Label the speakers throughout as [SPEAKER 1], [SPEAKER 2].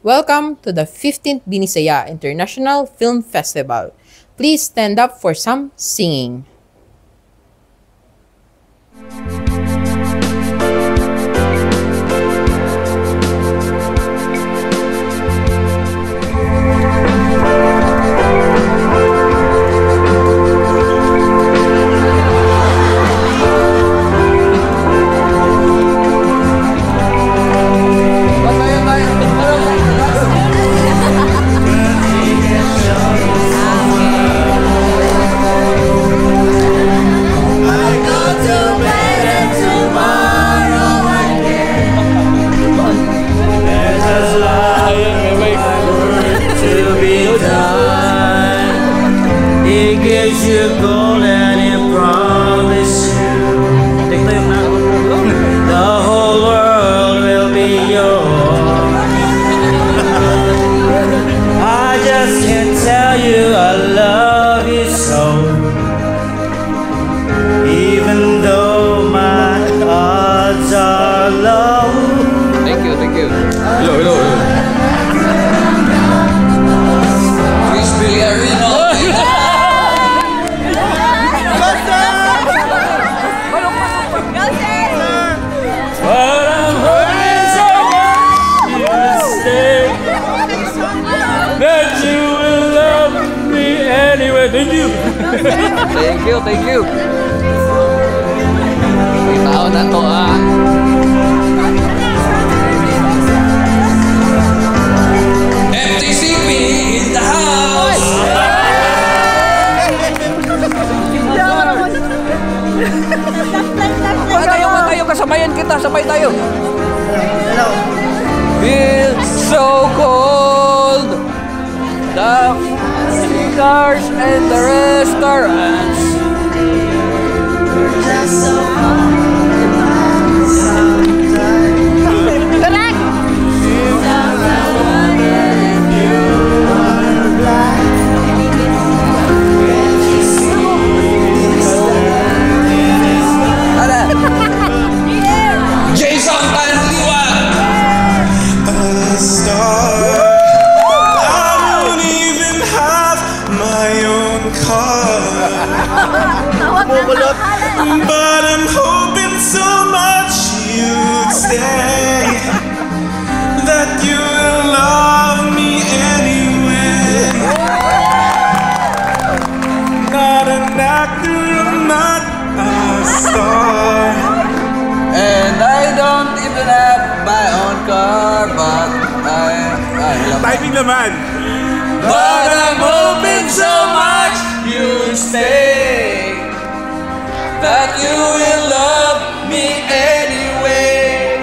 [SPEAKER 1] Welcome to the 15th Binisaya International Film Festival. Please stand up for some singing.
[SPEAKER 2] Thank you. May tao na to FTCP in the house! Tayo, kasamayan kita, sabay tayo.
[SPEAKER 3] Hello.
[SPEAKER 2] It's so cold. The cars and the restaurants. Jason Tantiwa.
[SPEAKER 4] But I'm hoping so much you'd stay, that you will love me anyway. Not an actor, I'm not a star,
[SPEAKER 2] And I don't even have my own car, but
[SPEAKER 4] timing naman.
[SPEAKER 2] But I'm hoping so much you'll stay, that you will love me anyway.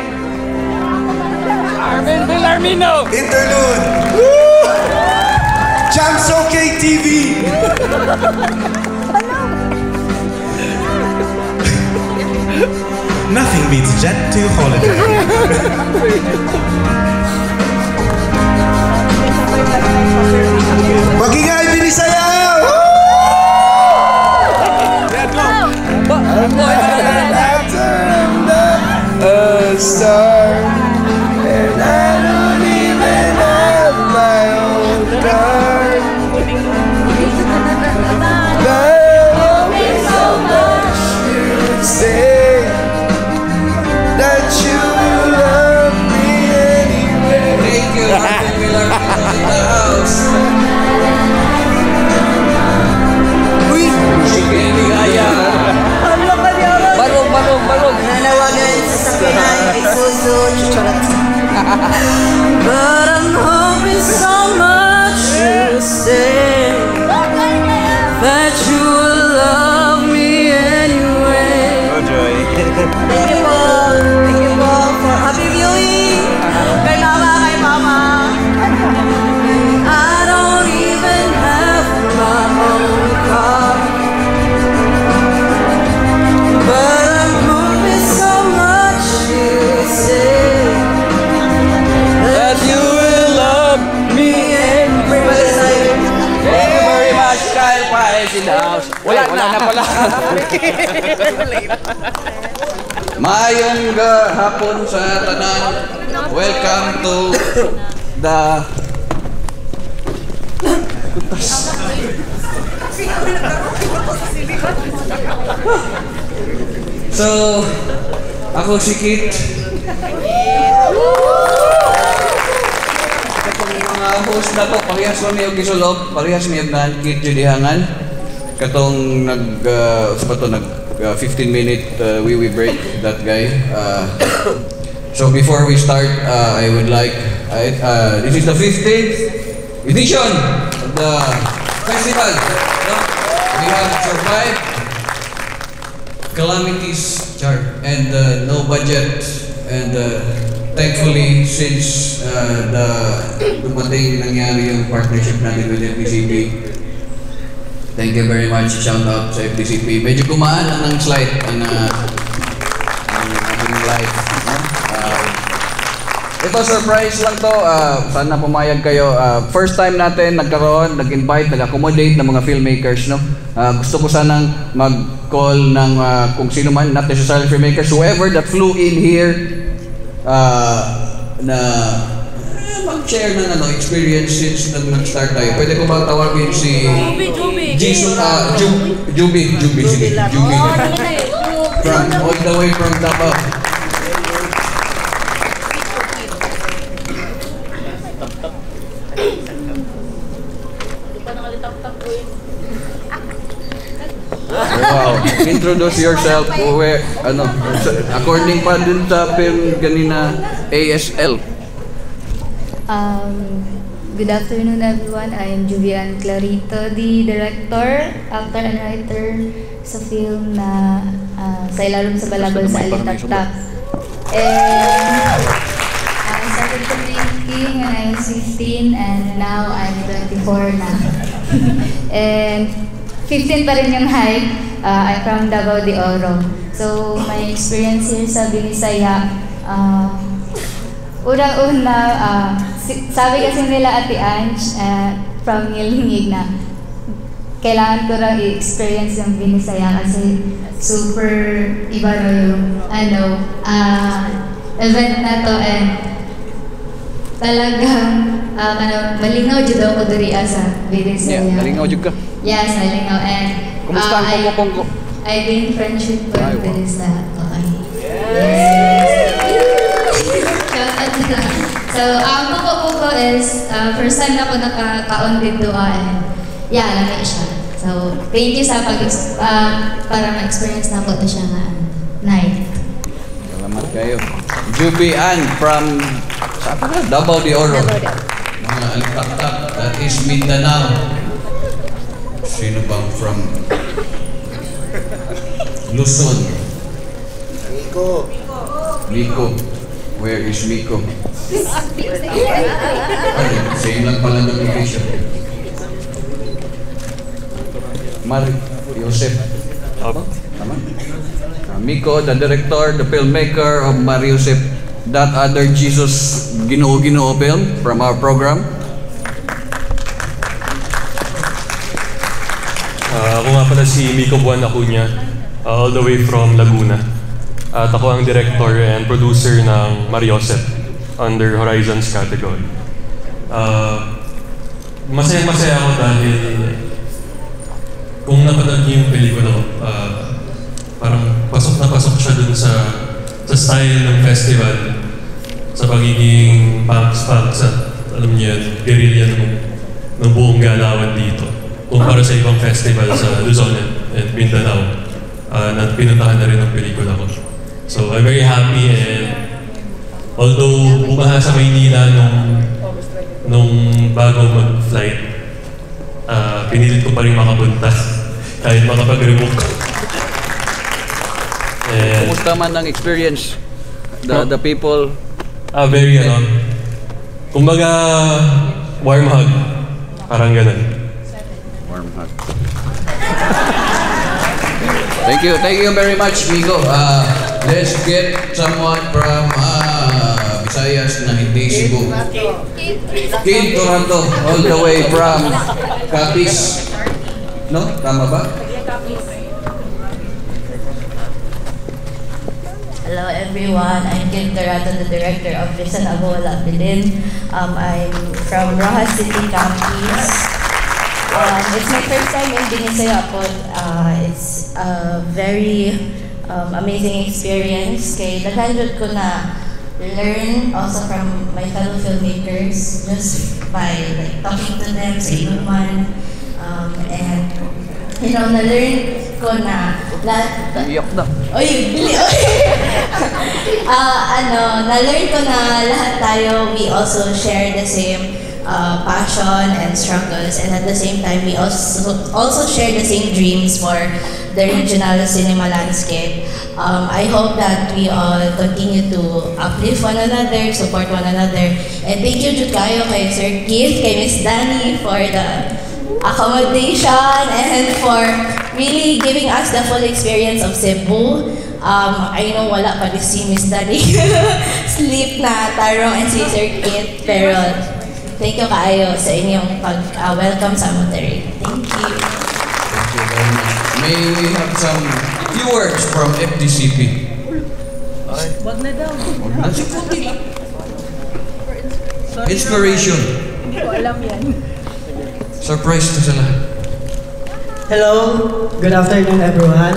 [SPEAKER 2] Armin Villarmino.
[SPEAKER 4] Interlude. Woo! Jams OK TV. Nothing beats Jet to Holiday. Magingay Binisaya! A star, and I don't even have my own car. But I hope so much you'd say that you will love me anyway.
[SPEAKER 2] Thank you, Armin Villarmino in the house. Barog.
[SPEAKER 3] Nanawagan sa sakyanan ay Suzu Chucharat. But I'm hoping so much you say that you will love me anyway. Thank you po for happy viewing. Kay mama. I don't even have my own car, but I'm hoping so much you say
[SPEAKER 2] That you will love me anyway. Thank you very much, Kyle Paez in the house. Wala na pala. Mayong hapon sa tanan. Welcome to the So, ako si Kit. Katong mga host na ko, parehas ko niyo gisulog, parehas niyo na Kit Judihangan. Katong nag 15-minute wee break, that guy. So before we start, I would like, this is the 15th edition of the festival. No? We have survived calamities and no budget, and thankfully since dumating nangyari yung partnership natin with FDCP, thank you very much, shout out sa FDCP. Medyo kumaan lang ng slide ang ating live. Ito surprise lang to, sana pumayag kayo. First time natin nag-invite, nag-accommodate ng mga filmmakers, no? Gusto ko sanang mag-call ng kung sino man, not necessarily filmmakers, whoever that flew in here na mag-share ng experience since nag-start tayo. Pwede ko ba tawagin si Juby. From all the way from Davao. Wow, introduce yourself. Where, according pa dun sa film kanina, ASL.
[SPEAKER 5] Good afternoon, everyone. I am Julian Clarito, the director, actor, and writer sa film na Sa Ilalong sa Balabal sa Alitaptap. And I started filmmaking when I was 15, and now I'm 24 na. And 15 pa rin yung height. I'm from Davao de Oro. So, my experience here sa Binisaya, unang-una, sabi kasi nila Ate Ange from Ngilingig na kailangan ko lang i-experience yung Binisaya kasi super iba na yung event na to, and talagang malingaw dyan ako diri sa Binisaya.
[SPEAKER 2] Yeah, malingaw dyan ka.
[SPEAKER 5] Yes, malingaw. And
[SPEAKER 2] kumusta ang Pongko?
[SPEAKER 5] I gained friendship with Binisaya. So, ang Pongko is first time na ako nakakaon dito, and lamig siya. So, thank you sa para ma-experience na po ito siya nga night.
[SPEAKER 2] Salamat kayo. Juby Ann from Davao de Oro. Mga Alitaptap, that is Mindanao. Sino bang from Luzon? Miko. Where is Miko? Same lang pala ng location. Mariosep. Tama? Miko, the director, the filmmaker of Mariosep, That Other Jesus Ginoo film from our program.
[SPEAKER 6] Ako nga pala si Miko Buwan Acuña, all the way from Laguna. At ako ang director and producer ng Mariosep under Horizons category. Masaya-masaya ako dahil kung napanood niyo yung pelikula ko, parang pasok na pasok siya dun sa style ng festival, sa pagiging punks at alam niyo yan, guerrilla ng buong galawan dito. Kumpara sa ibang festival sa Luzon and Mindanao na pinuntahan na rin ng pelikula ko. So I'm very happy, and although bumaha sa Maynila nung bago mag-flight, pinilit ko pa rin makapunta kahit makapag-remote ko.
[SPEAKER 2] Kumusta man ang experience? The people?
[SPEAKER 6] Very kumbaga warm hug. Parang ganun.
[SPEAKER 2] Warm hug. Thank you very much, Miko. Let's get someone from Visayas na hindi Cebu. Kid Toronto, all the way from Capiz. No? Tama ba?
[SPEAKER 5] Hello everyone, I'm Kim Dorato, the director of Risa Navola Bilin. I'm from Rojas City Campus. It's my first time in Binisaya po. It's a very amazing experience. Kay daghan ko na learn also from my fellow filmmakers just by like talking to them sa inuman. And you know, na-learn ko na lahat.
[SPEAKER 7] Iyak na.
[SPEAKER 5] Oy, bili, oy! Na-learn ko na lahat tayo, we also share the same passion and struggles, and at the same time, we also share the same dreams for the regional cinema landscape. I hope that we all continue to uplift one another, support one another, and thank you jud kayo kay Sir Keith, kay Miss Danny for the accommodation and for really giving us the full experience of Cebu. I know wala pa si Miss Danny sleep na tarong and si Sir Keith, pero thank you kaayo sa inyong pag-welcome sa Monterrey. Thank you.
[SPEAKER 2] Thank you very much. May we have some few words from FDCP?
[SPEAKER 3] Wag na daw.
[SPEAKER 2] Inspiration.
[SPEAKER 3] Hindi ko alam yan.
[SPEAKER 2] Surprise to sa lahat.
[SPEAKER 8] Hello, good afternoon everyone.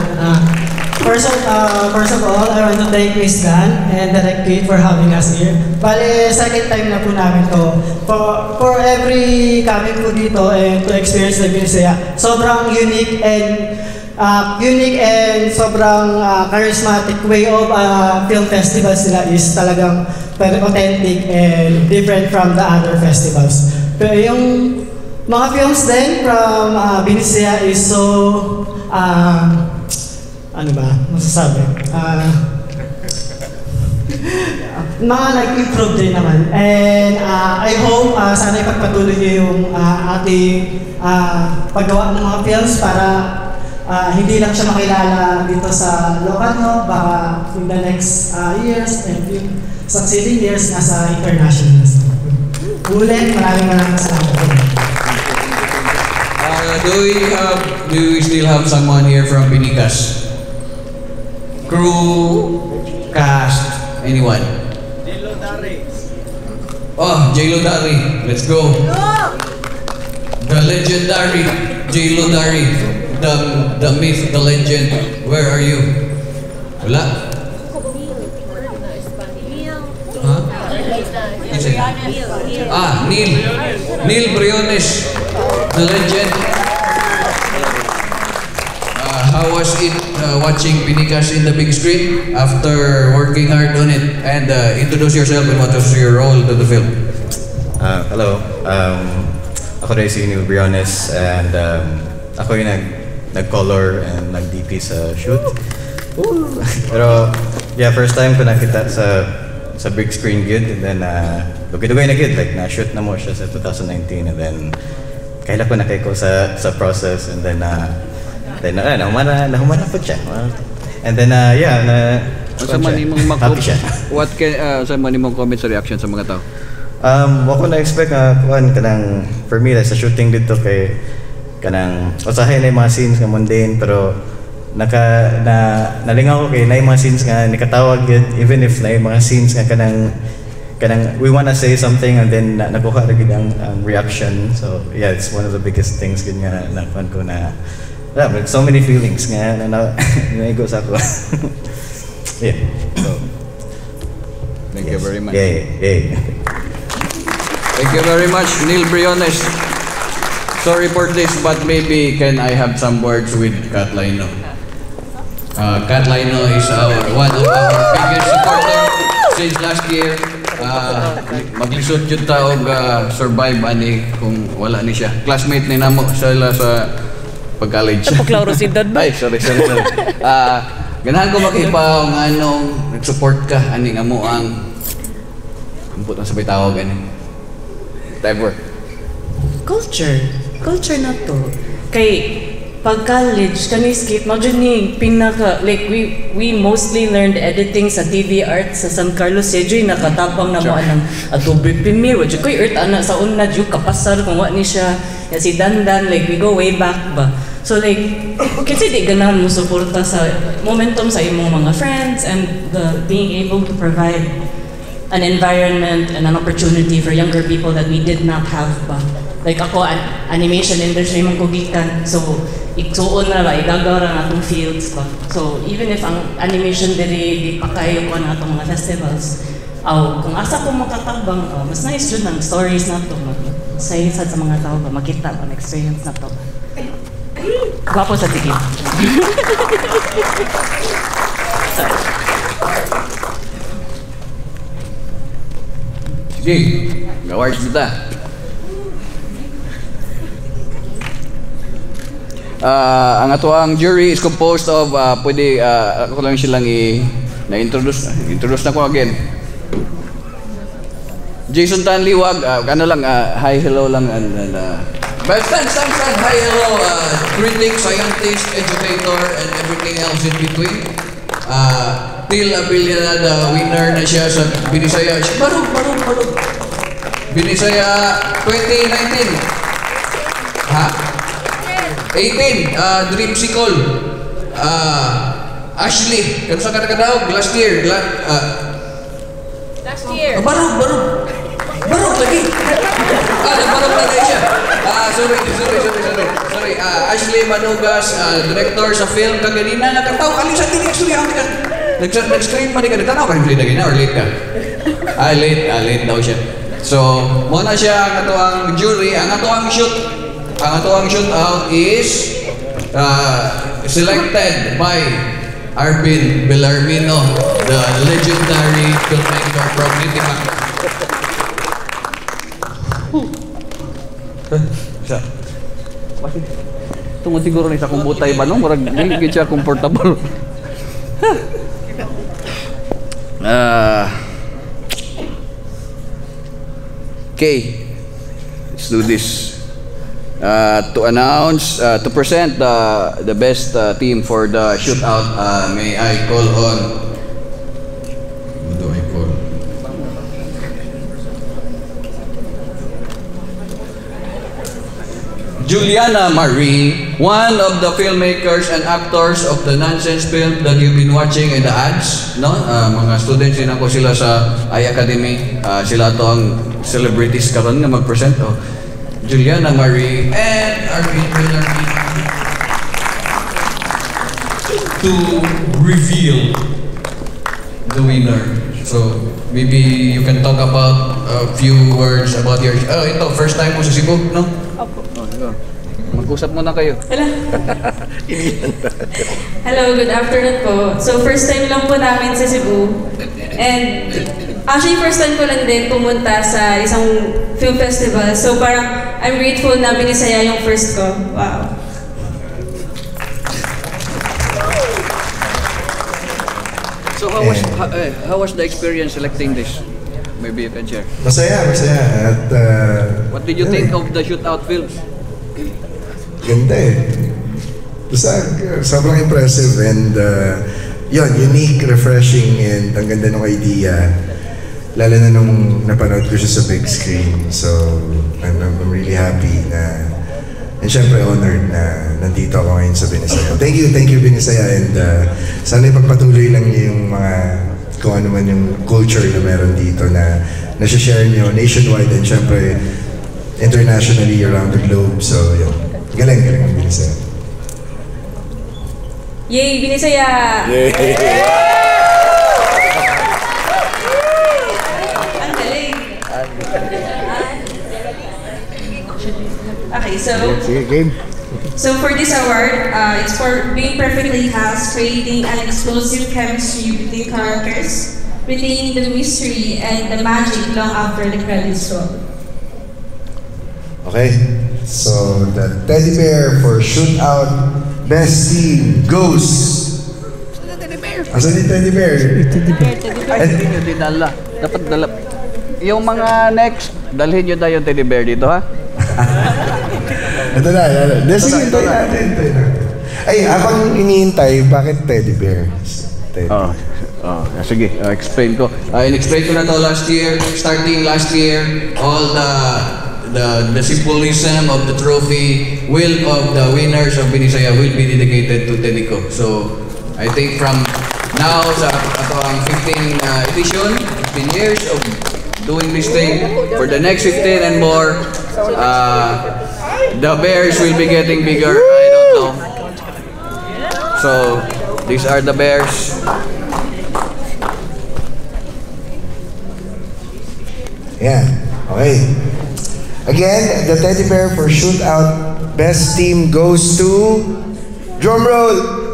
[SPEAKER 8] First of all, I want to thank Miss Gan and Direct Kate for having us here. Bale, second time na po namin to. For every coming po dito and to experience the Binisaya, sobrang unique and sobrang charismatic way of film festivals nila is talagang very authentic and different from the other festivals. Pero yung mga films din from Binisaya is so, ano ba, masasabi? Mga nag-improve din naman. And I hope sana ipagpatuloy niyo yung ating paggawa ng mga films para hindi lang siya makilala dito sa local nyo, baka in the next years and yung succeeding years nasa international. Ulit, maraming salamat.
[SPEAKER 2] Do we still have someone here from Binikas? Crew, cast, anyone? J-Lo Dari. Oh, J-Lo Dari. Let's go. The legendary J-Lo Dari. The myth, the legend. Where are you? Wala? Huh? Neil Briones. The legend. How was it watching Binikas in the big screen after working hard on it? And introduce yourself and what was your role to the film?
[SPEAKER 9] Hello. Ako rin si Neil Briones and ako yung nag-color and nag-DP sa shoot. Pero yeah, first time ko nakita sa big screen good, and then dugay-dugay na good, like na-shoot na mo siya sa 2019, and then kaila ko na kayo sa process, and then nahumana po siya. And then
[SPEAKER 7] sa manimong
[SPEAKER 9] happy siya.
[SPEAKER 7] What can sa manimong comments or reaction sa mga tao?
[SPEAKER 9] Wako na-expect kanang for me, like, sa shooting dito kay kanang usahay na yung mga scenes nga mundane, pero nalingaw ko kay na yung mga scenes nga nikatawag yun, even if na yung mga scenes nga kanang we wanna say something and then nakuha rin ang reaction. So yeah, it's one of the biggest things good nga nakuha ko na so many feelings nga naigo sa ako. Yeah. So,
[SPEAKER 7] thank you very much.
[SPEAKER 9] Yeah.
[SPEAKER 2] Thank you very much, Neil Briones. Sorry for this, but maybe can I have some words with Kat Laino? Kat Laino is one of our biggest supporters since last year. Maglisod yun taog survive ani kung wala ni siya. Classmate ni namo sila sa pag-college.
[SPEAKER 3] Pagklaurosidad ba?
[SPEAKER 2] Ay, sorry. Ganahan ko makipa nga anong nag-support ka ani nga mo ang ambot ang sabay tawag ani. Type
[SPEAKER 3] Culture na to. Kay pag-college, kani skip, magdun ni pinaka, like we mostly learned editing sa TV art sa San Carlos. Sedyo'y nakatapang na mo anang Adobe Premiere. Wadyo ko'y earth ana sa una, dyo kapasar kung wa ni siya Ya si Dandan, like, we go way back ba. So like, kasi di ganahan mo suporta sa momentum sa imong mga friends and being able to provide an environment and an opportunity for younger people that we did not have ba. Like ako, animation industry mong kugikan. So, iksuon na ba, igagaw ra nga itong fields ba. So, even if ang animation di pa kayo ko na itong mga festivals, kung asa ko makatabang, mas nice yun ang stories na ito. Sa mga tao ba, makita ba, experience na ito. Gwapo sa tigil.
[SPEAKER 7] Sige, awards kita. Ang atuang jury is composed of, pwede, ako lang silang na-introduce na ko again. Jason Tanliwag, ano lang, hi, hello lang, and
[SPEAKER 2] But stand, hi, hello, critic, scientist, educator, and everything else in between. Till Abilia, the winner na siya sa Binisaya. Barog. Binisaya 2019. Ha? 18, Dreamsicle. Ashley, kano sa kadagadaw? Last year. Barog lagi. Nagbarog na rin siya. Sorry. Ashley Manugas, director sa film kaganina. Nagkataw, kalisan din yung nag-screen pa rin ka. Nagtanaw ka yung film na or late ka? Late daw siya. So, muna siya ang atuang jury. Ang atuang shoot out is selected by Arvin Bellarmino, the legendary filmmaker from Nitimak.
[SPEAKER 7] Tungod siguro ni sa kumbutay ba no? Murag hindi siya comfortable. Okay, let's do this. To announce, to present the best team for the shootout, may I call on? Who do I call? Juliana Marie, one of the filmmakers and actors of the nonsense film that you've been watching in the ads, no? Mga students din ako sila sa iAcademy. Sila to ang celebrities karon nga mag-present. Juliana Marie and Arvin Bellarmino to reveal the winner. So maybe you can talk about a few words about your. Ito first time mo sa Cebu, no? Mag-usap muna kayo.
[SPEAKER 10] Hello, good afternoon po. So first time lang po namin sa Cebu. And actually first time ko lang din pumunta sa isang film festival. So parang I'm grateful na Binisaya yung first ko. Wow.
[SPEAKER 7] So how was the experience selecting this? Maybe you can share.
[SPEAKER 11] Masaya. At,
[SPEAKER 7] what did you think of the shootout films?
[SPEAKER 11] Ganda Basta sobrang impressive and unique, refreshing, and ang ganda ng idea. Lalo na nung napanood ko siya sa big screen. So I'm really happy na, and syempre honored na nandito ako ngayon sa Binisaya. Thank you Binisaya, and sana ipagpatuloy lang niyo yung mga kung ano man yung culture na meron dito na nasi-share niyo nationwide and syempre internationally around the globe. So yun, galing ang Binisaya.
[SPEAKER 10] Yay, Binisaya!
[SPEAKER 11] Yay!
[SPEAKER 10] Ang galing! Okay, so for this award, it's for being perfectly cast, creating an explosive chemistry between characters, retaining the mystery and the magic long after the credits roll.
[SPEAKER 11] Okay, so the teddy bear for shootout best team goes. Asan yung teddy bear?
[SPEAKER 7] Ay, hindi nyo dinala. Dapat dala. Yung mga next, dalhin nyo na yung teddy bear dito, ha?
[SPEAKER 11] Ito na. Sige, ito natin. Ay, habang iniintay, bakit teddy bear?
[SPEAKER 7] Sige, explain ko.
[SPEAKER 2] In-explain ko na to last year, starting last year, all the
[SPEAKER 7] the symbolism of the trophy of the winners of Binisaya will be dedicated to Tedico. So I think from now sa ato ang 15 edition, 15 years of doing this thing, for the next 15 and more, the bears will be getting bigger. I don't know. So these are the bears.
[SPEAKER 11] Yeah, okay. Again, the teddy bear for shootout best team goes to drum roll.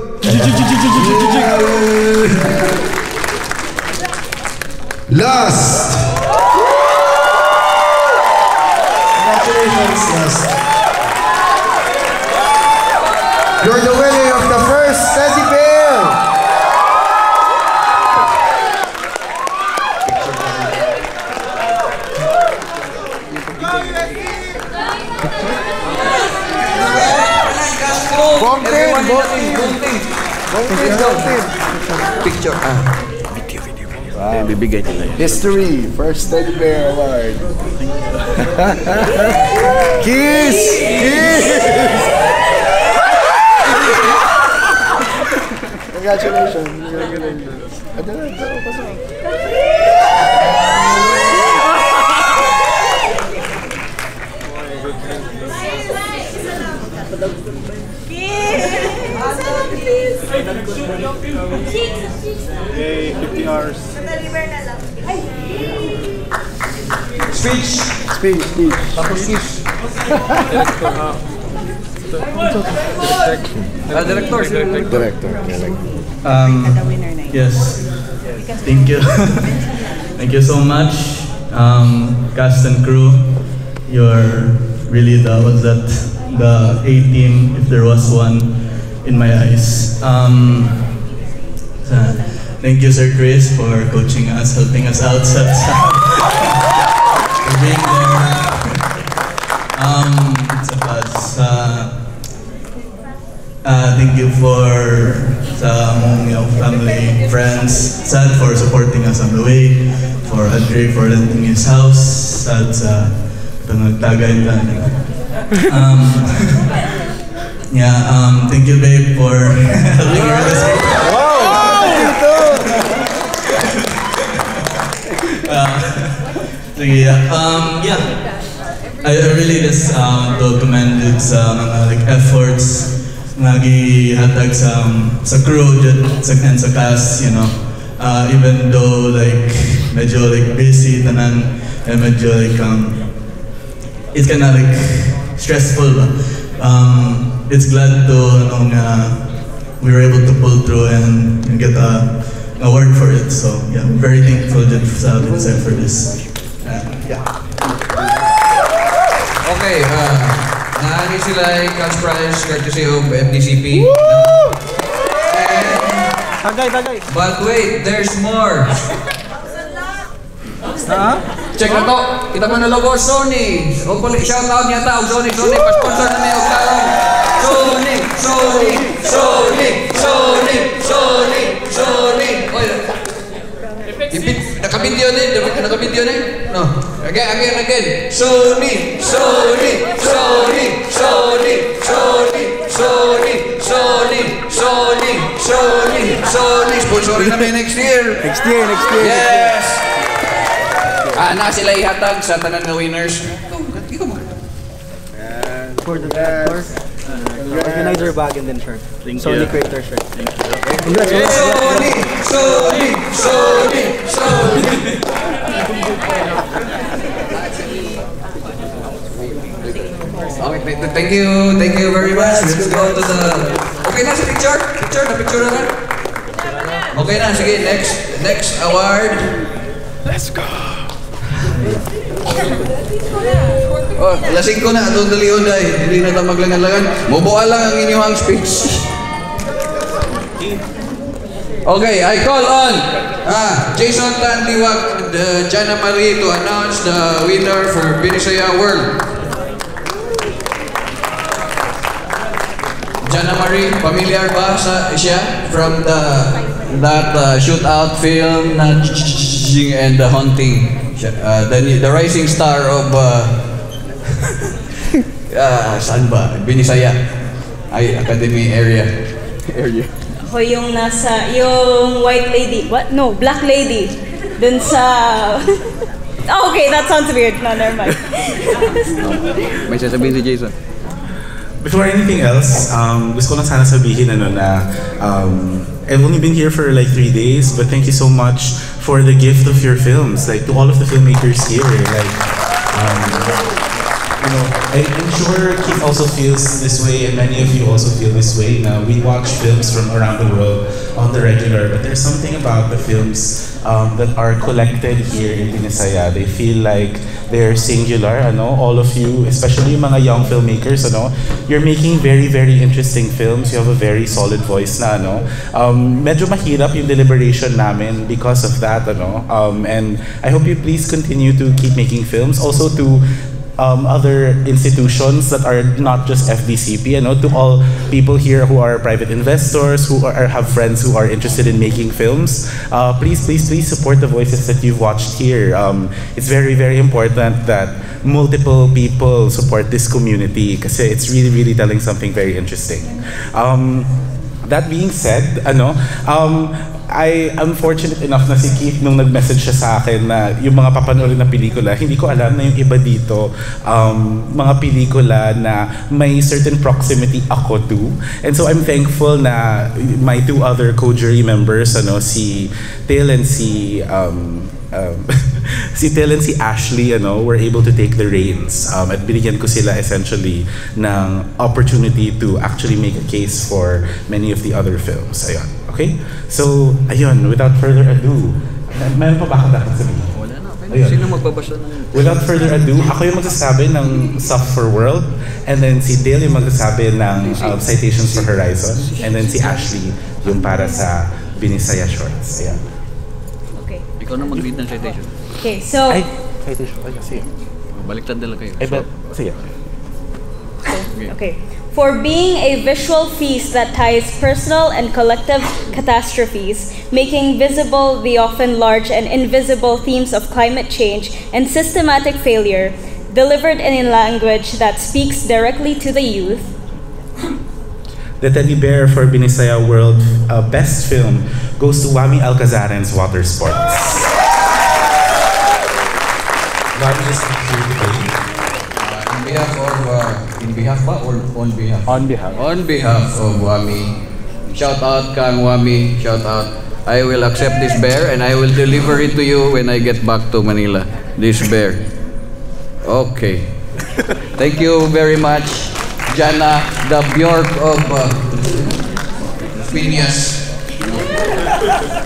[SPEAKER 11] Lost. Congratulations, Lost. You're the winner of the first teddy bear.
[SPEAKER 7] Picture.
[SPEAKER 11] Wow. History, first teddy bear award. Kiss! Kiss! Congratulations.
[SPEAKER 12] Hey, 50 hours.
[SPEAKER 7] Speech.
[SPEAKER 12] Tapos speech.
[SPEAKER 11] Director.
[SPEAKER 13] Yes. Thank you. Thank you so much, cast and crew. You're really the A-team, if there was one, in my eyes. Thank you, Sir Chris, for coaching us, helping us out, for being there. Thank you for sa mong family, friends, Sad for supporting us on the way, for Andre for renting his house, Sad sa pangagtagay lang. Thank you, babe, for helping her this week. I really just to commend it sa mga efforts nagi-hatag sa crew and sa cast, even though medyo busy tanan and medyo it's kinda stressful. It's glad to we were able to pull through and get a award for it. So yeah, I'm very thankful sa Vincent for this.
[SPEAKER 7] Okay, naani sila ay cash prize courtesy of FDCP.
[SPEAKER 12] Tagay.
[SPEAKER 7] But wait, there's more. Check na to. Kita mo na logo Sony. Hopefully, shout out niya ta. Sony. Pa-sponsor na niya. Sony. Oy. Nakabidyo ni? No. Again. Sony. Sponsorin namin next year. Yes. Na sila ihatag sa tanan na winners.
[SPEAKER 12] For the director, organizer bag and then shirt. Sony creator shirt. Thank you. Sony.
[SPEAKER 7] Okay, thank you very much. Let's go to the... Okay na sa picture? Picture na? Okay na, sige, next award.
[SPEAKER 12] Let's go.
[SPEAKER 7] Oh, lasing ko na, atong dalion day. Hindi na tayo maglangan-langan. Mubuha lang ang inyong speech. Okay, I call on Jason Tandiwak and Jana Marie to announce the winner for Binisaya World. Jana Marie, familiar ba siya from that shootout film and the Haunting? The rising star of saan ba? Binisaya ay Academy area.
[SPEAKER 10] Ako yung yung white lady. What? No, black lady. Dun sa... Okay, that sounds weird. No, never mind.
[SPEAKER 7] May sasabihin si Jason.
[SPEAKER 14] Before anything else, gusto ko lang sana sabihin na I've only been here for like 3 days, but thank you so much for the gift of your films. Like, to all of the filmmakers here, like, I'm sure Keith also feels this way, and many of you also feel this way. Now, we watch films from around the world on the regular, but there's something about the films that are collected here in Binisaya. They feel like they're singular, all of you, especially yung mga young filmmakers, you're making very, very interesting films. You have a very solid voice na, medyo mahirap yung deliberation namin because of that, and I hope you please continue to keep making films. Also to other institutions that are not just FBCP, to all people here who are private investors, who have friends who are interested in making films, please support the voices that you've watched here. It's very, very important that multiple people support this community because it's really, really telling something very interesting. That being said, I am fortunate enough na si Keith nung nag-message siya sa akin na yung mga papanoorin na pelikula, hindi ko alam na yung iba dito, mga pelikula na may certain proximity ako to. And so I'm thankful na my 2 other co-jury members, si Till and si Till and si Ashley, were able to take the reins. At binigyan ko sila essentially ng opportunity to actually make a case for many of the other films. Ayun. Okay? So, ayun, without further ado, meron pa ba ako dapat sabihin?
[SPEAKER 7] Wala na.
[SPEAKER 14] Ayun.
[SPEAKER 7] Sino magbabasa ng...
[SPEAKER 14] Without further ado, ako yung magsasabi ng Stuff for World, and then si Dale yung magsasabi ng Citations for Horizon, and then si Ashley yung para sa Binisaya Shorts. Ayan.
[SPEAKER 10] Okay.
[SPEAKER 7] Ikaw na mag-read ng citation.
[SPEAKER 10] Okay, so...
[SPEAKER 14] citation. Sige.
[SPEAKER 7] Baliktad nila kayo.
[SPEAKER 14] Sige.
[SPEAKER 10] Okay. For being a visual feast that ties personal and collective catastrophes, making visible the often large and invisible themes of climate change and systematic failure, delivered in a language that speaks directly to the youth.
[SPEAKER 14] The teddy bear for Binisaya World Best Film goes to Wami Alcazaren's Water Sports. Wami is here today.
[SPEAKER 7] In behalf ba or on behalf?
[SPEAKER 14] On behalf.
[SPEAKER 7] On behalf of Wami. Shout out Kang Wami, shout out. I will accept this bear and I will deliver it to you when I get back to Manila. This bear. Okay. Thank you very much, Jana, the Bjork of Phineas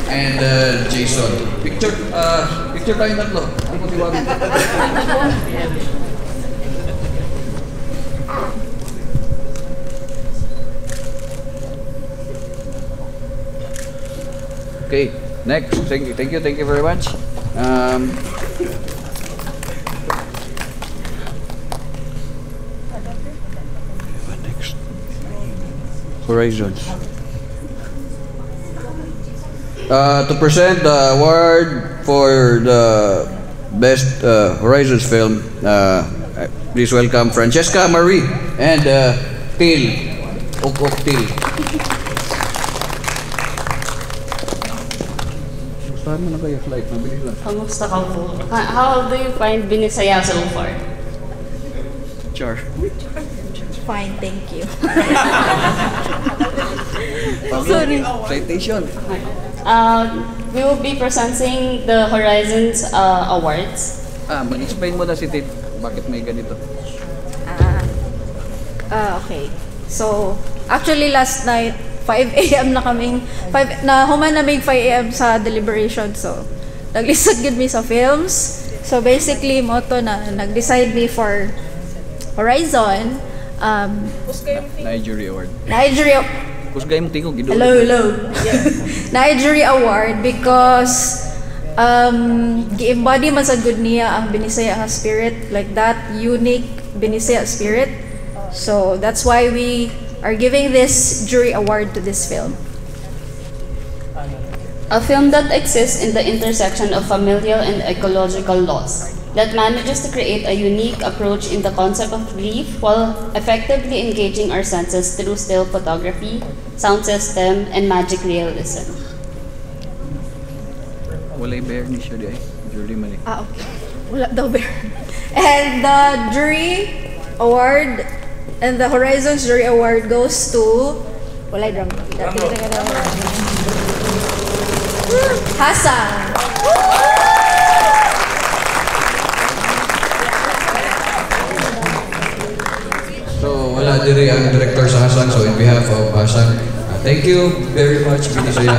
[SPEAKER 7] and Jason. Picture tayo tatlo. Ano po si Wami? Okay, next. Thank you very much. Next. Horizons. To present the award for the best Horizons film, please welcome Francesca Marie and Till. Till. Saan mo na kayo flight? Mabilis lang.
[SPEAKER 15] Kamusta ka po? How do you find Binisaya so far?
[SPEAKER 7] Char.
[SPEAKER 5] Fine, thank you.
[SPEAKER 7] Sorry. Citation.
[SPEAKER 15] We will be presenting the Horizons Awards.
[SPEAKER 7] Mag-explain mo na si Tit. Bakit may ganito?
[SPEAKER 5] Okay. So, actually last night, 5 a.m. na kaming, human na may 5 a.m. sa deliberation. So, naglisod gid mi sa films. So, basically, moto na nag-decide me for Horizon.
[SPEAKER 7] Nigeria Award. Kusgay mo tingog.
[SPEAKER 5] Hello. Nigeria Award because gi-embody man sa good niya ang Binisaya nga spirit, like that unique Binisaya spirit. So, that's why we are giving this jury award to this film.
[SPEAKER 15] A film that exists in the intersection of familial and ecological loss. that manages to create a unique approach in the concept of grief while effectively engaging our senses through still photography, sound system, and magic realism.
[SPEAKER 7] Walay bear ni siya di ay. Jury mali.
[SPEAKER 16] Okay. Wala daw bear. And the jury award and the Horizons Jury Award goes to walay drum. Hasan.
[SPEAKER 7] So wala diri ang director sa Hasan. So in behalf of Hasan, thank you very much, Binisaya.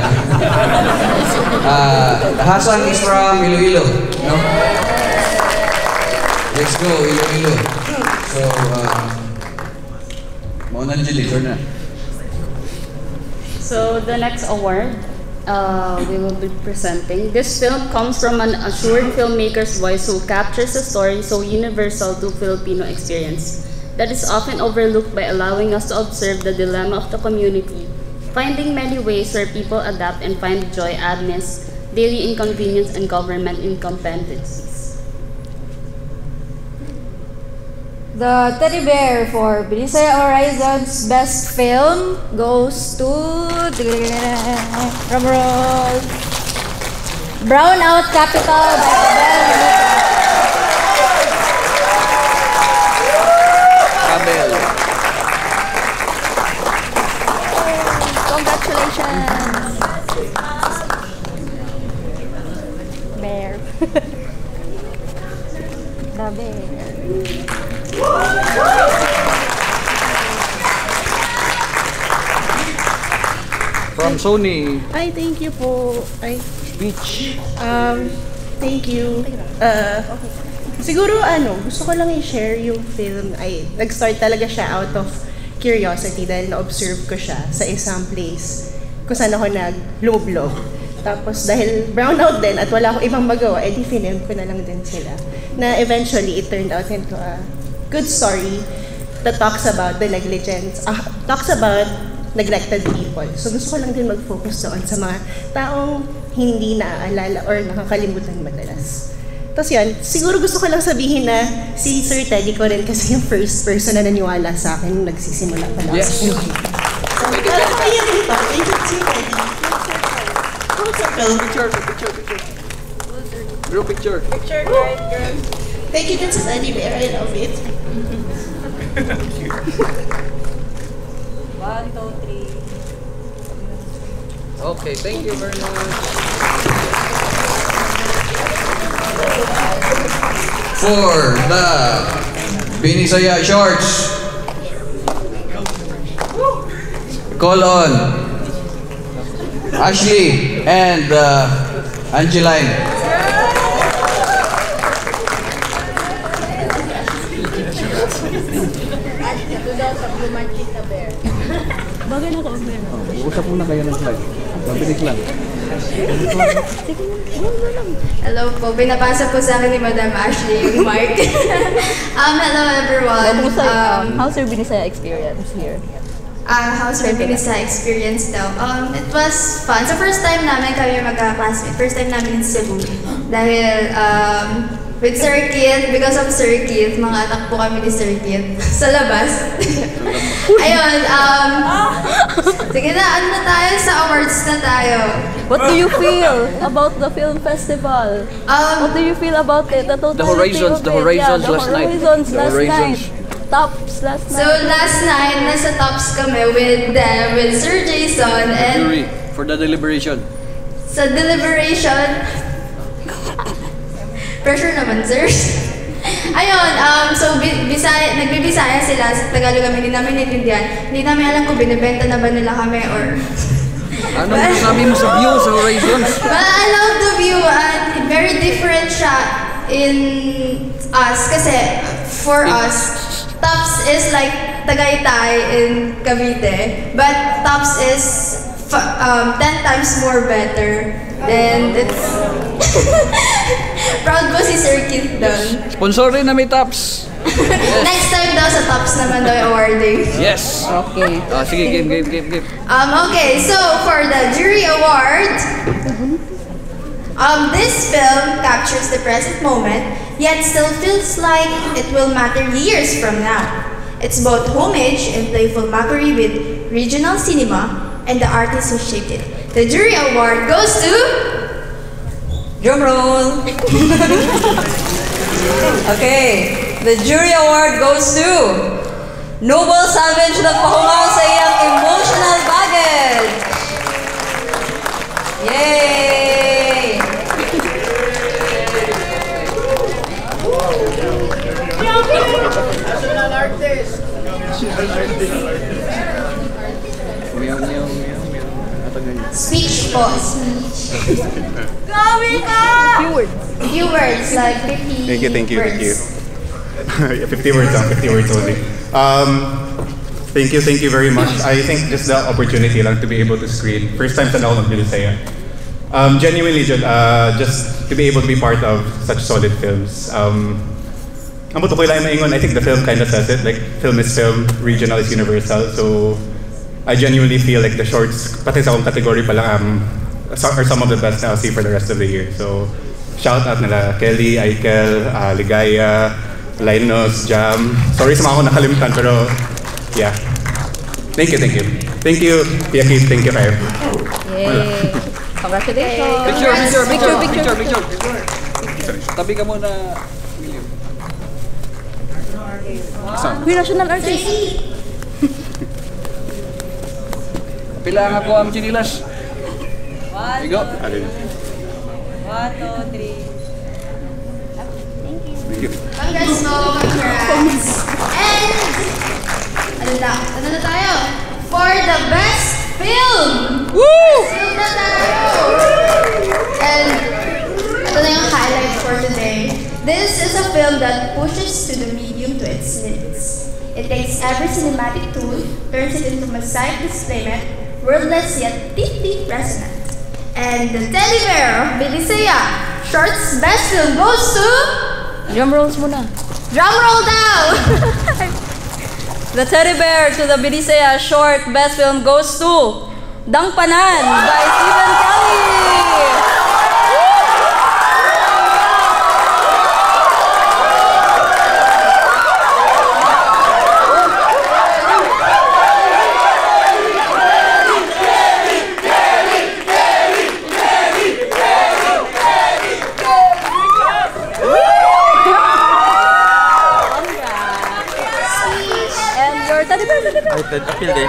[SPEAKER 7] Hasan is from Iloilo, no? Let's go, Iloilo. So, mauna na dyan, na.
[SPEAKER 15] So the next award we will be presenting. This film comes from an assured filmmaker's voice who captures a story so universal to Filipino experience that is often overlooked by allowing us to observe the dilemma of the community, finding many ways where people adapt and find joy amidst daily inconvenience and government incompetencies.
[SPEAKER 16] The teddy bear for Binisaya Horizons Best Film goes to drumroll, Brownout Capital by
[SPEAKER 7] Abel.
[SPEAKER 16] Congratulations, bear. The bear.
[SPEAKER 7] From Sony.
[SPEAKER 17] Ay, thank you po. Ay,
[SPEAKER 7] Speech.
[SPEAKER 17] thank you. Siguro gusto ko lang i-share yung film. Ay, nag-start talaga siya out of curiosity dahil na-observe ko siya sa isang place kung saan ako nag-lublob. Tapos dahil brownout din at wala akong ibang magawa, edi film ko na lang din sila. Na eventually, it turned out into a good story that talks about the negligence, talks about neglected people. So gusto ko lang din mag-focus doon sa mga taong hindi naaalala or nakakalimutan madalas. Tapos yan, siguro gusto ko lang sabihin na si Sir Teddy ko rin kasi yung first person na naniwala sa akin nung nagsisimula pa lang sa film. Thank you, Sir Teddy. Picture.
[SPEAKER 7] Group picture.
[SPEAKER 17] Picture, girl. Thank you, Sir Teddy Bear. I love it.
[SPEAKER 16] 1, 2, 3.
[SPEAKER 7] Okay, thank you very much. For the Binisaya Shorts, call on Ashley and Angeline.
[SPEAKER 16] Bagay na ko, bear.
[SPEAKER 7] Usap muna kayo ng slide. Mabilis lang.
[SPEAKER 5] Hello po, binabasa po sa akin ni Madam Ashley yung mark. Hello everyone.
[SPEAKER 16] How's your Binisaya experience here?
[SPEAKER 5] How's your Binisaya experience daw? It was fun. So first time namin kami magka-classmate. First time namin in Cebu. Dahil with Sir Keith, because of Sir Keith, mga anak po kami ni Sir Keith sa labas. Ayun, sige na, ano na tayo sa awards na tayo.
[SPEAKER 16] What do you feel about the film festival? What do you feel about it?
[SPEAKER 7] The Horizons last night.
[SPEAKER 16] Last night. Tops last night.
[SPEAKER 5] So last night, nasa Tops kami with them, with Sir Jason and
[SPEAKER 7] Jury for the deliberation.
[SPEAKER 5] sa deliberation. Pressure naman, sir. Ayun, so nagbibisaya sila sa Tagalog kami, hindi namin naintindihan. Hindi namin alam kung binibenta na ba nila kami or...
[SPEAKER 7] Ano sabi mo sa view sa Horizons?
[SPEAKER 5] But I love the view and very different siya in us kasi for us, Tops is like Tagaytay in Cavite, but Tops is 10 times more better. And it's... Proud po si Sir Keith doon.
[SPEAKER 7] Sponsorin na may Tops.
[SPEAKER 5] Next time daw sa Tops naman daw yung awarding.
[SPEAKER 7] Yes.
[SPEAKER 16] Okay.
[SPEAKER 7] Sige, game.
[SPEAKER 5] Okay, so for the jury award,
[SPEAKER 16] This film captures the present moment, yet still feels like it will matter years from now. It's both homage and playful mockery with regional cinema and the artists who shaped it. The jury award goes to...
[SPEAKER 18] Drum roll! Okay, the jury award goes to Noble Salvage nagpahumaw sa iyang emotional baggage. Yay!
[SPEAKER 4] National artist.
[SPEAKER 16] Speech po. Few words, like 50
[SPEAKER 19] Thank you.
[SPEAKER 16] words.
[SPEAKER 19] 50 words, 50 words only. Thank you very much. I think just the opportunity lang to be able to screen. First time sa ako mag-Bilisaya. Genuinely, just to be able to be part of such solid films. Ang buto ko lang maingon, I think the film kind of says it, like film is film, regional is universal. So I genuinely feel like the shorts, pati sa akong category pa lang, are some of the best na I'll see for the rest of the year. So shout out nila Kelly, Aikel, Ligaya, Linus, Jam. Sorry sa mga ako nakalimutan, pero yeah. Thank you, Piaki, thank you kayo.
[SPEAKER 18] Yay! Congratulations!
[SPEAKER 7] Picture. Tabi ka muna.
[SPEAKER 18] Uy, national artist!
[SPEAKER 7] Pila nga po ang chinilas. Igo.
[SPEAKER 18] 1, 2, 3.
[SPEAKER 19] Thank you.
[SPEAKER 16] Congrats po, congrats. And, ano na tayo? For the best film!
[SPEAKER 18] Woo!
[SPEAKER 16] Film na tayo! And, ito na yung highlight for today. This is a film that pushes to the medium to its limits. It takes every cinematic tool, turns it into mosaic displayment, wordless yet deeply resonant. And the Teddy Bear of Bilisaya, Short's best film goes to...
[SPEAKER 18] Drum rolls muna.
[SPEAKER 16] Drum roll down!
[SPEAKER 18] The Teddy Bear to the Bilisaya Short Best Film goes to Dangpanan by Stephen Kelly!
[SPEAKER 12] Appeal din.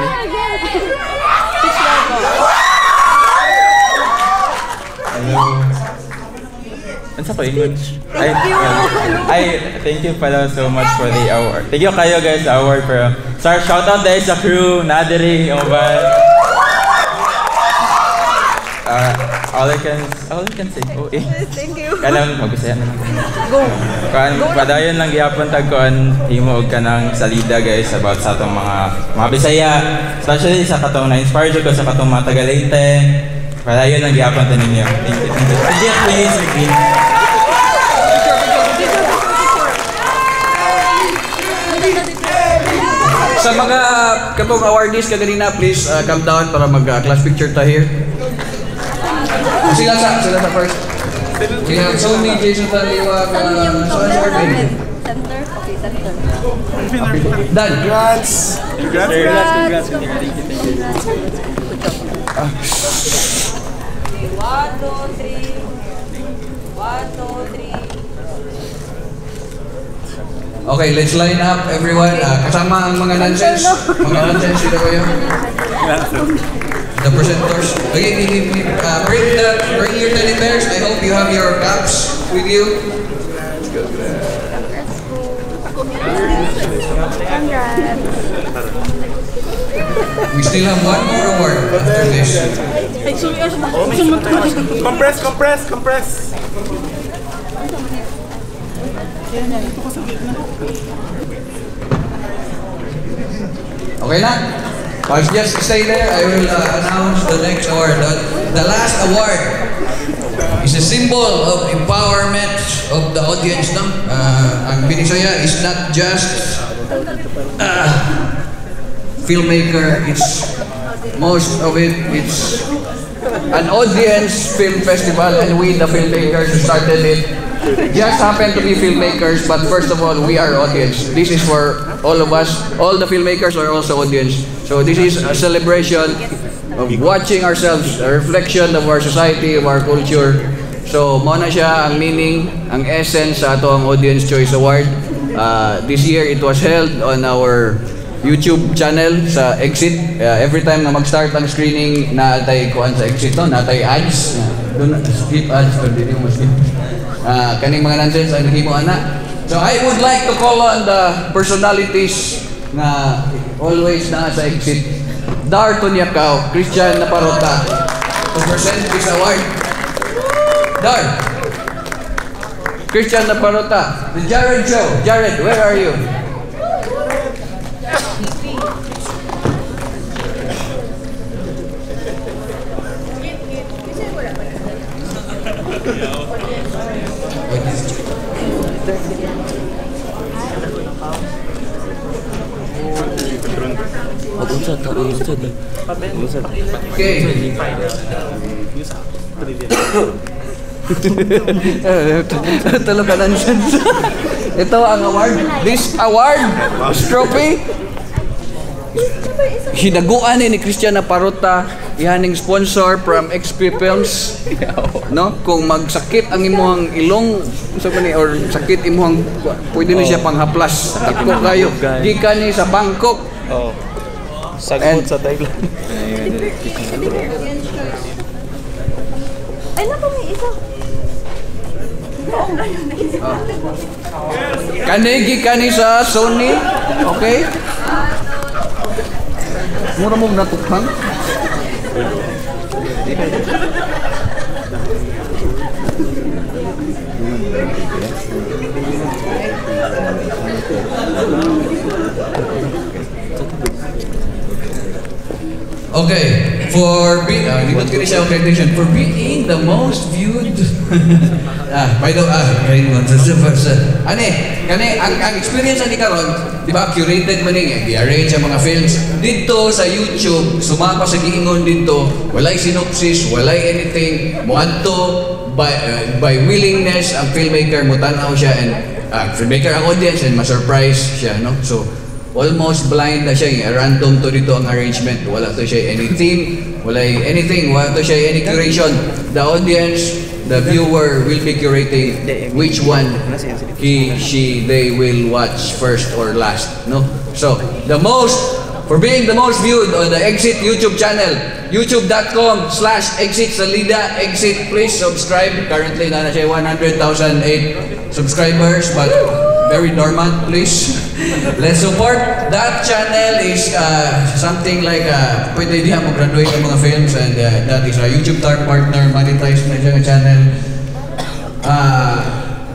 [SPEAKER 12] Ano sa English? Thank you pala so much for the award. Thank you kayo guys sa award pero shout out dahil sa crew, Nadiri, Oban. All I can say.
[SPEAKER 18] Thank you.
[SPEAKER 12] Kailangan mag-bisaya na lang.
[SPEAKER 18] Go.
[SPEAKER 12] Padayon lang gihapon tag kuan himo og kanang salida guys about sa atong mga Bisaya, especially sa katong na-inspire ko sa katong mga Tagalite. Padayon lang gihapon ta ninyo. Thank you. Please agree.
[SPEAKER 7] Sa mga katong awardees kaganina, please come down para mag-class picture ta here. Sila sa first. We have Sony, Jason Taliwa, Arvin.
[SPEAKER 18] Center? Okay, center.
[SPEAKER 7] Done.
[SPEAKER 11] Congrats!
[SPEAKER 12] Congrats.
[SPEAKER 18] Thank you. 1, 2, 3.
[SPEAKER 7] Okay, let's line up everyone. Kasama ang mga nonsense. Mga nonsense sila kayo. The presenters. Okay, bring your teddy bears. I hope you have your cups with you. We still have one more award after this.
[SPEAKER 12] Compress.
[SPEAKER 7] Okay na? Just stay there. I will announce the next award. The last award is a symbol of empowerment of the audience. No? Ang Binisaya is not just filmmaker. It's most of it. It's an audience film festival, and we, the filmmakers who started it, just happen to be filmmakers, but first of all, we are audience. This is for all of us. All the filmmakers are also audience. So this is a celebration of watching ourselves, a reflection of our society, of our culture. So, mo na siya ang meaning, ang essence sa ato ang Audience Choice Award. This year, it was held on our YouTube channel sa Exit. Every time na mag-start ang screening, natay kuan sa Exit, no? Natay ads. Doon, skip ads, or dito mo skip. Kaning mga nonsense ay nahimo ana. So, I would like to call on the personalities na always na sa Exit. Dar Tonyakaw, Christian Naparota, to present this award. Dar, Christian Naparota, the Jared Show. Jared, where are you? Okay. Tulog ka nonsense. Ito ang award. This award, this trophy, hinaguan ni Christian Naparota, ihaning sponsor from XP Films. No? Kung magsakit ang imong ilong, or sakit imong, pwede na siya panghaplas. Ako kayo. Gikan ni sa Bangkok.
[SPEAKER 20] Oh. Sagot sa Thailand.
[SPEAKER 16] Ay, naku, may isa.
[SPEAKER 7] Kanigi sa Sony. Okay? Mura mo natukhang. Okay, for being for being the most viewed by the ang experience ni karon, di ba, curated man i-arrange ang mga films dito sa YouTube, sumapa sa giingon dito, walay synopsis, walay anything, moadto by willingness ang filmmaker mo tanaw siya, and filmmaker ang audience, and ma-surprise siya, no? So almost blind na siya, random to dito ang arrangement, wala to siya any theme, wala anything, wala to siya any curation. The audience, the viewer will be curating which one he, she, they will watch first or last, no? So for being the most viewed on the Exit YouTube channel, youtube.com/Exit Salida. Exit, please subscribe. Currently na siya 100,008 subscribers, but very dormant, please. Let's support that channel. Is something like pwede diha mo graduate ng mga films, and that is a YouTube partner, monetized na siya channel.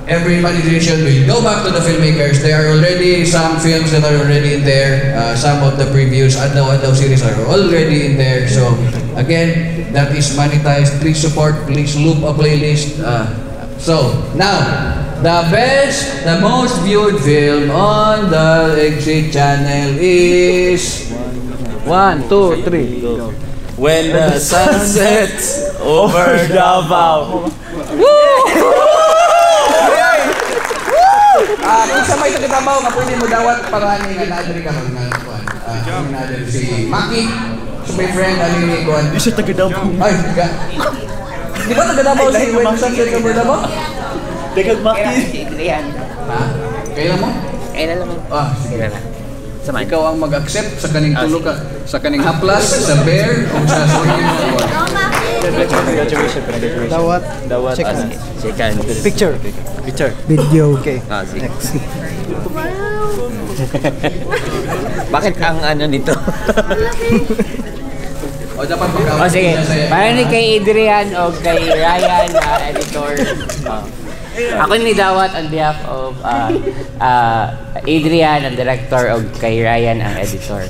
[SPEAKER 7] Every monetization will go back to the filmmakers. There are already some films that are already in there. Some of the previews, Adlaw series are already in there. So again, that is monetized. Please support. Please loop a playlist. So now, the most viewed film on the Exit channel is 1, 2, 3.
[SPEAKER 20] When the sun sets over Davao.
[SPEAKER 7] Kung sa may taga-Davao nga pwede mo dawat para ni nga naadri ka mag si Maki, so my friend ani ni kuan. Di siya taga-Davao. Ay, di ba taga-Davao si When the Sun Sets Over Davao?
[SPEAKER 20] Taga-Maki.
[SPEAKER 7] Ha? Kailan mo?
[SPEAKER 20] Kailan lang.
[SPEAKER 7] Sige na. Ikaw ang mag-accept sa kaning tulo ka, sa kaning haplas, sa bear, o sa swimming award.
[SPEAKER 20] Graduation. Dawat. Second.
[SPEAKER 21] Picture. Video. Okay.
[SPEAKER 20] Sige. Bakit ang ano nito?
[SPEAKER 7] O dapat mag-award.
[SPEAKER 22] Sige. Parang ni kay Adrian o kay Ryan, editor. Ako ni dawat on behalf of Adrian, ang director, o kay Ryan, ang editor.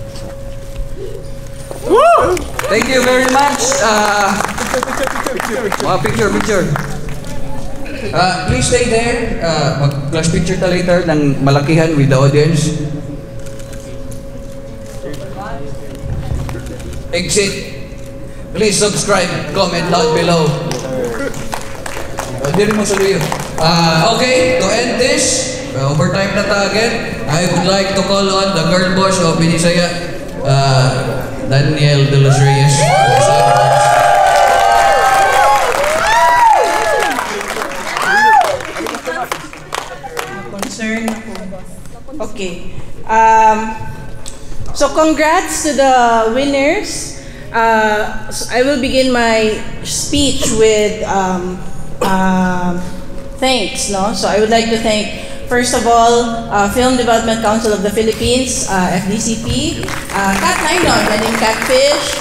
[SPEAKER 7] Woo! Thank you very much. Picture. Please stay there. Mag-class picture ta later ng malakihan with the audience. Exit. Please subscribe, comment down below. Diri mo sa luyo. Okay, to end this, overtime na target, I would like to call on the girl boss of Binisaya, Daniel De Los Reyes.
[SPEAKER 1] Concern ako. Okay. So congrats to the winners. So I will begin my speech with thanks. No, so I would like to thank first of all Film Development Council of the Philippines, FDCP, Cat Nylon, Meaning Catfish,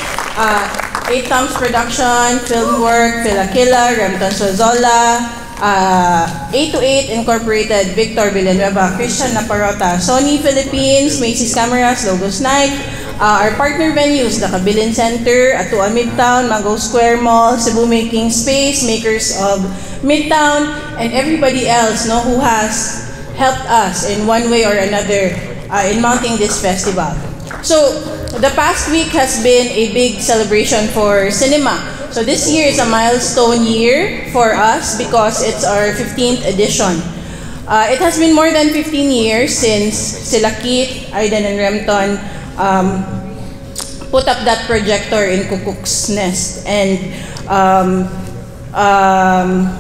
[SPEAKER 1] 8 Thumbs Production, Filmwork, Philakila, Remton Sozola, 828 Incorporated, Victor Villanueva, Christian Naparota, Sony Philippines, Macy's Cameras, Logos Night, our partner venues, the Kabilin Center, Atua Midtown, Mango Square Mall, Cebu Making Space, Makers of Midtown, and everybody else who has helped us in one way or another in mounting this festival. So the past week has been a big celebration for cinema. So this year is a milestone year for us because it's our 15th edition. It has been more than 15 years since sila Kit, Aiden, and Remton put up that projector in Kukuk's Nest, and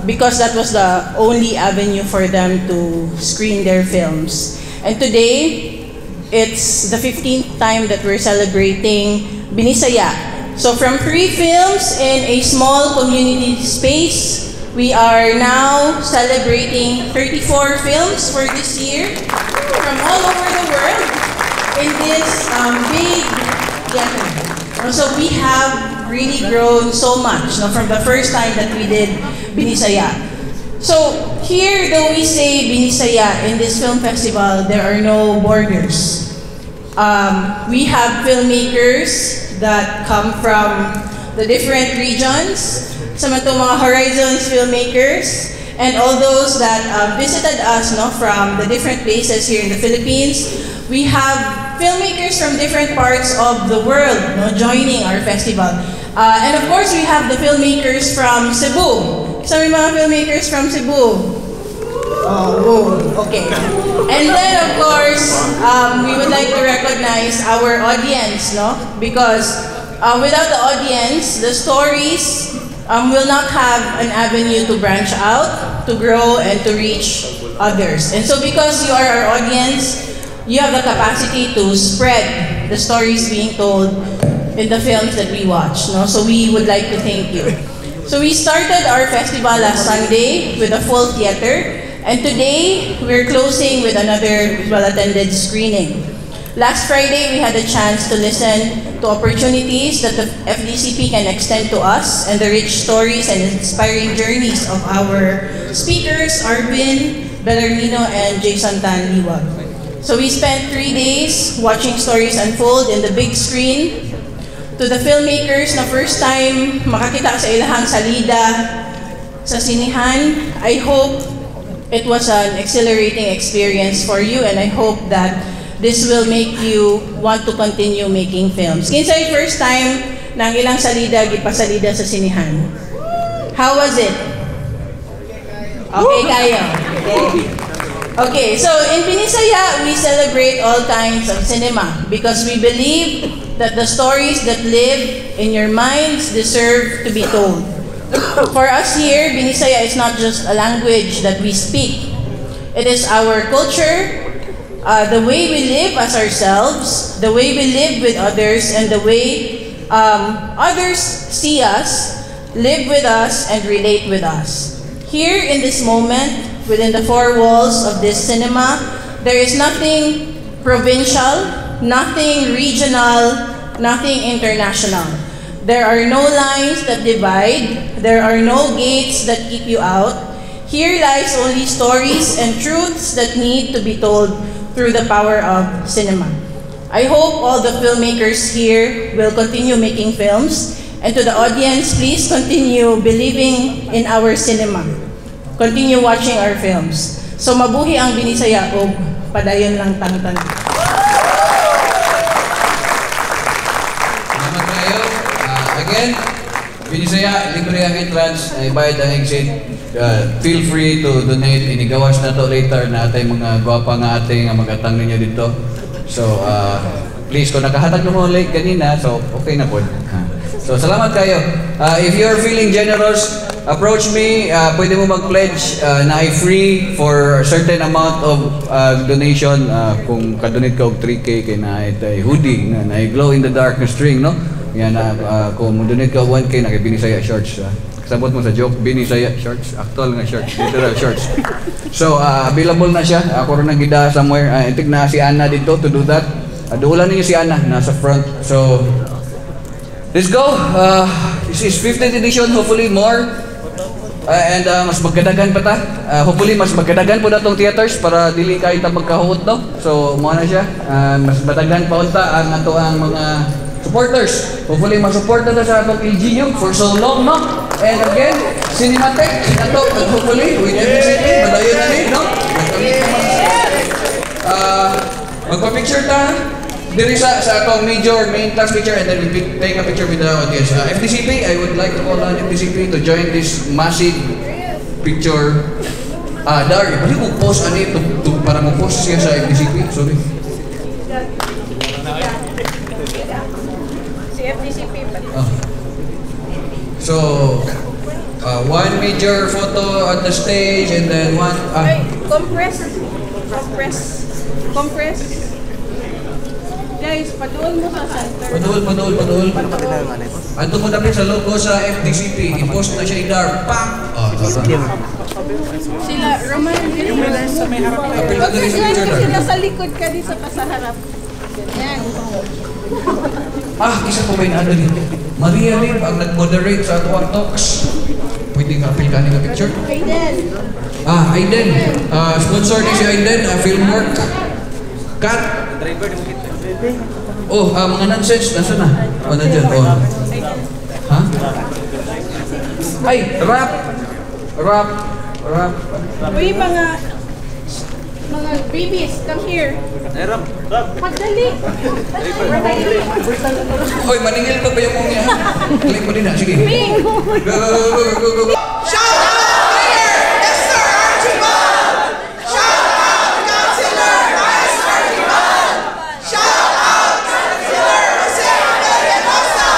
[SPEAKER 1] because that was the only avenue for them to screen their films. And today, it's the 15th time that we're celebrating Binisaya. So from 3 films in a small community space, we are now celebrating 34 films for this year from all over the world in this big gathering. So we have really grown so much from the first time that we did Binisaya. So here, though we say Binisaya in this film festival, there are no borders. We have filmmakers that come from the different regions, some of the mga Horizons filmmakers, and all those that visited us from the different places here in the Philippines. We have filmmakers from different parts of the world joining our festival. And of course, we have the filmmakers from Cebu. So may mga filmmakers from Cebu. Okay. And then, of course, we would like to recognize our audience, because without the audience, the stories will not have an avenue to branch out, to grow, and to reach others. And so because you are our audience, you have the capacity to spread the stories being told in the films that we watch. So we would like to thank you. So we started our festival last Sunday with a full theater, and today we're closing with another well-attended screening. Last Friday, we had a chance to listen to opportunities that the FDCP can extend to us and the rich stories and inspiring journeys of our speakers, Arvin, Bellarmino, and Jason Tan Liwag. So we spent 3 days watching stories unfold in the big screen. To the filmmakers na first time makakita sa ilahang salida sa sinihan, I hope it was an exhilarating experience for you, and I hope that this will make you want to continue making films. Kinsay first time na ang ilang salida gipasalida sa sinihan? How was it? Okay kayo. Okay, so in Binisaya, we celebrate all kinds of cinema because we believe that the stories that live in your minds deserve to be told. For us here, Binisaya is not just a language that we speak. It is our culture, the way we live as ourselves, the way we live with others, and the way others see us, live with us, and relate with us. Here in this moment, within the 4 walls of this cinema, there is nothing provincial, nothing regional, nothing international. There are no lines that divide. There are no gates that keep you out. Here lies only stories and truths that need to be told through the power of cinema. I hope all the filmmakers here will continue making films, and to the audience, please continue believing in our cinema. Continue watching our films. So mabuhi ang Binisaya o padayon lang tangtan.
[SPEAKER 7] Salamat kayo. Again, Binisaya, libre ang entrance, ay bayad ang exit. Feel free to donate. Inigawas na to later na atay mga gwapa nga ate nga magatang ninyo dito. So, please, kung nakahatag mo late kanina, so okay na po. So, salamat kayo. If you're feeling generous, approach me. Pwede mo mag-pledge na free for a certain amount of donation. Kung kadonate ka og 3K, kay na itay hoodie, na glow in the dark na string, no? Yan, kung donate ka 1K, nakibinisaya shorts. Kasabot mo sa joke, binisaya shorts, actual nga shorts, literal shorts. So, available na siya. Ako rin nagida somewhere. Itig na si Anna dito to do that. Duulan ninyo si Anna, nasa front. So, let's go. This is 15th edition, hopefully more. And mas magkadagan pa ta. Hopefully mas magkadagan po na tong theaters para dili kayo ta magkahuot, no? So, mo na siya. Mas madagan pa unta ang ato ang mga supporters. Hopefully masupport na sa atong LGU for so long, no? And again, Cinematheque, ato, hopefully, with everything, madayon na rin, no? Magpa-picture ta diri sa atong major main class picture, and then we take a picture with the audience. FDCP, I would like to call on FDCP to join this massive picture. Dari, balik mo post ani para mo post siya sa FDCP. Sorry. So, one major photo at the stage, and then one.
[SPEAKER 17] Compress. Guys, paduol mo sa center.
[SPEAKER 7] Paduol. Anto mo dapat sa logo sa FDCP. I-post na siya i-dark. Pam!
[SPEAKER 17] Sila, Roman, sila sa likod ka di sa kasaharap. Yan.
[SPEAKER 7] Isa po may naano dito. Maria Lim ang nag-moderate sa atuang talks. Pwede nga apil ka nila picture?
[SPEAKER 17] Aiden.
[SPEAKER 7] Aiden. Sponsor ni si Aiden, Filmwork. Kat. Mga nonsense. Nasaan na? Nandyan. Ha? Ay, rap.
[SPEAKER 17] Uy, mga babies, come here. Pagdali.
[SPEAKER 7] Oy, maningil pa ba yung mong yan? Click mo din na, sige. Go.
[SPEAKER 4] Shout out here, Mr. Archibald! Shout out Councilor Vice Archibald! Shout out Councilor Jose Villanosa!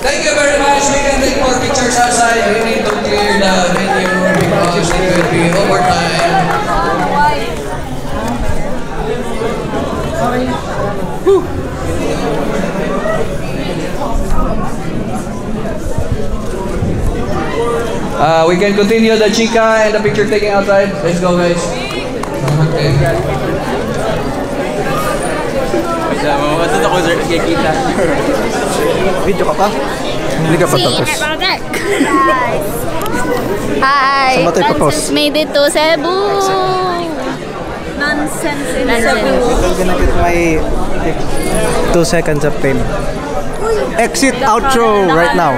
[SPEAKER 7] Thank you very much. We can take more pictures outside. We need to clear the venue because it will be overtime. We can continue the chica and the picture taking outside. Let's go, guys. Okay.
[SPEAKER 21] Video ka pa? Hindi ka pa tapos.
[SPEAKER 15] Hi!
[SPEAKER 21] Saan ba tayo pa-post?
[SPEAKER 15] Nonsense made it to Cebu! Nonsense in Cebu.
[SPEAKER 21] We're gonna get my 2 seconds of fame. Exit outro right now.